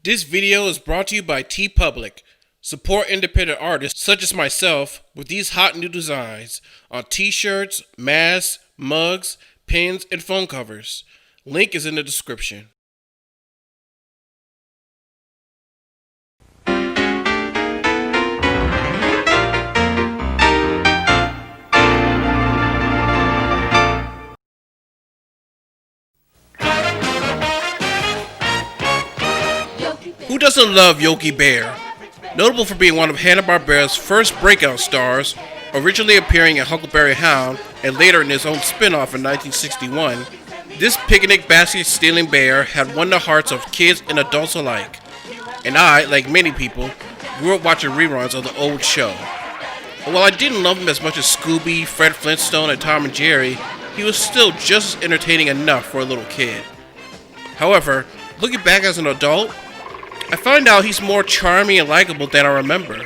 This video is brought to you by TeePublic. Support independent artists such as myself with these hot new designs on t-shirts, masks, mugs, pins, and phone covers. Link is in the description. Who doesn't love Yogi Bear? Notable for being one of Hanna Barbera's first breakout stars, originally appearing in Huckleberry Hound and later in his own spin-off in 1961, this picnic basket-stealing bear had won the hearts of kids and adults alike. And I, like many people, grew up watching reruns of the old show. And while I didn't love him as much as Scooby, Fred Flintstone, and Tom and Jerry, he was still just as entertaining enough for a little kid. However, looking back as an adult, I find out he's more charming and likable than I remember.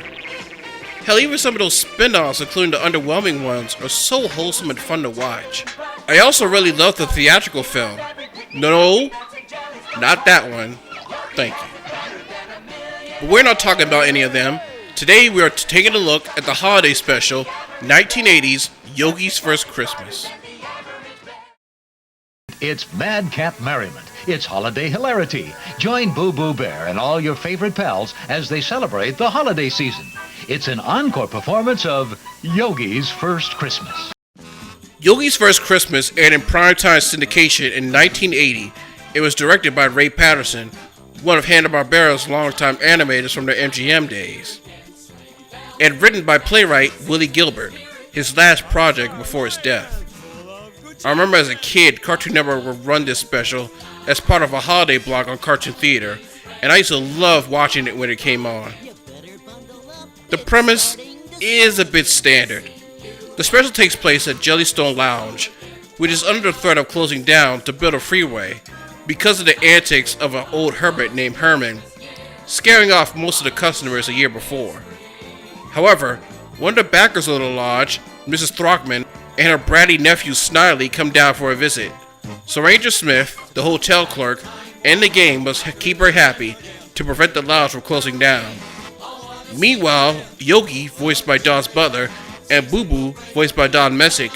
Hell, even some of those spin-offs, including the underwhelming ones, are so wholesome and fun to watch. I also really love the theatrical film. No, not that one. Thank you. But we're not talking about any of them. Today we are taking a look at the holiday special, 1980's Yogi's First Christmas. It's madcap merriment. It's holiday hilarity. Join Boo Boo Bear and all your favorite pals as they celebrate the holiday season. It's an encore performance of Yogi's First Christmas. Yogi's First Christmas aired in primetime syndication in 1980. It was directed by Ray Patterson, one of Hanna-Barbera's longtime animators from their MGM days, and written by playwright Willie Gilbert, his last project before his death. I remember as a kid, Cartoon Network would run this special as part of a holiday block on Cartoon Theater, and I used to love watching it when it came on. The premise is a bit standard. The special takes place at Jellystone Lounge, which is under the threat of closing down to build a freeway because of the antics of an old hermit named Herman, scaring off most of the customers a year before. However, one of the backers of the lodge, Mrs. Throckman, and her bratty nephew Sniley come down for a visit. So Ranger Smith, the hotel clerk, and the gang must keep her happy to prevent the lodge from closing down. Meanwhile, Yogi, voiced by Don's butler, and Boo Boo, voiced by Don Messick,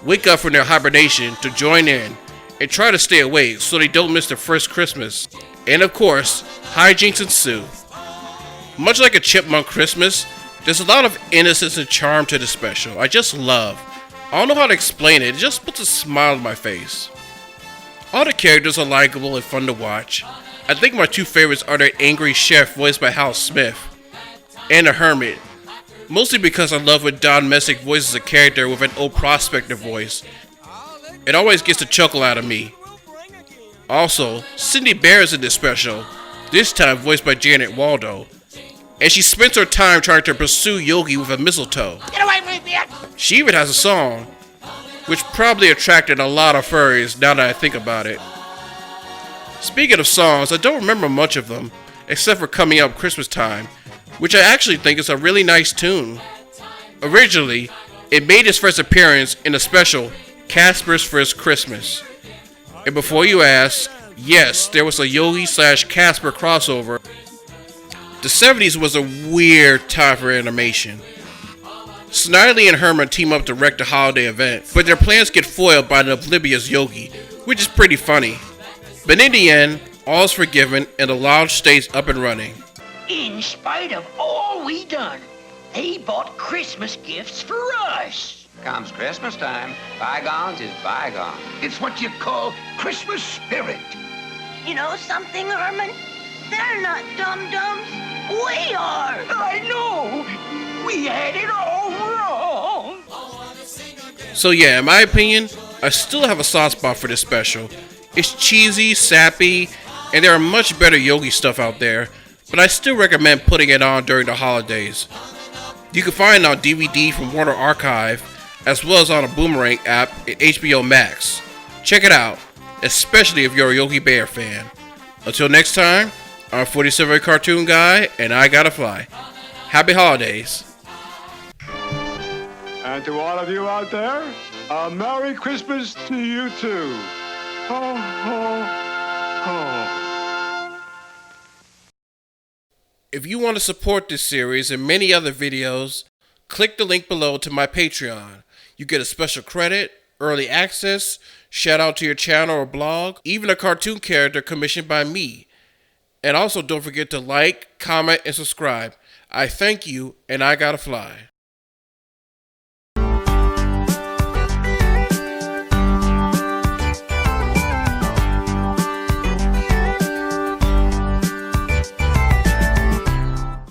wake up from their hibernation to join in and try to stay awake so they don't miss their first Christmas. And of course, hijinks ensue. Much like a Chipmunk Christmas, there's a lot of innocence and charm to the special I just love. I don't know how to explain it, it just puts a smile on my face. All the characters are likable and fun to watch. I think my two favorites are the angry chef voiced by Hal Smith, and the hermit, mostly because I love when Don Messick voices a character with an old prospector voice. It always gets a chuckle out of me. Also, Cindy Bear is in this special, this time voiced by Janet Waldo, and she spends her time trying to pursue Yogi with a mistletoe. Get away from me! She even has a song, which probably attracted a lot of furries now that I think about it. Speaking of songs, I don't remember much of them, except for Coming Up Christmas Time, which I actually think is a really nice tune. Originally, it made its first appearance in the special Casper's First Christmas. And before you ask, yes, there was a Yogi/Casper crossover. The 70s was a weird time for animation. Sniley and Herman team up to wreck the holiday event, but their plans get foiled by the oblivious Yogi, which is pretty funny. But in the end, all is forgiven and the lodge stays up and running. In spite of all we done, they bought Christmas gifts for us. Comes Christmas time, bygones is bygones. It's what you call Christmas spirit. You know something, Herman? They're not dum-dums. We are. I know. We had it all wrong. So yeah, in my opinion, I still have a soft spot for this special. It's cheesy, sappy, and there are much better Yogi stuff out there, but I still recommend putting it on during the holidays. You can find it on DVD from Warner Archive, as well as on a Boomerang app at HBO Max. Check it out, especially if you're a Yogi Bear fan. Until next time, I'm 47 Cartoon Guy, and I gotta fly. Happy holidays. And to all of you out there, a Merry Christmas to you too. Ho, ho, ho. If you want to support this series and many other videos, click the link below to my Patreon. You get a special credit, early access, shout out to your channel or blog, even a cartoon character commissioned by me. And also don't forget to like, comment, and subscribe. I thank you, and I gotta fly.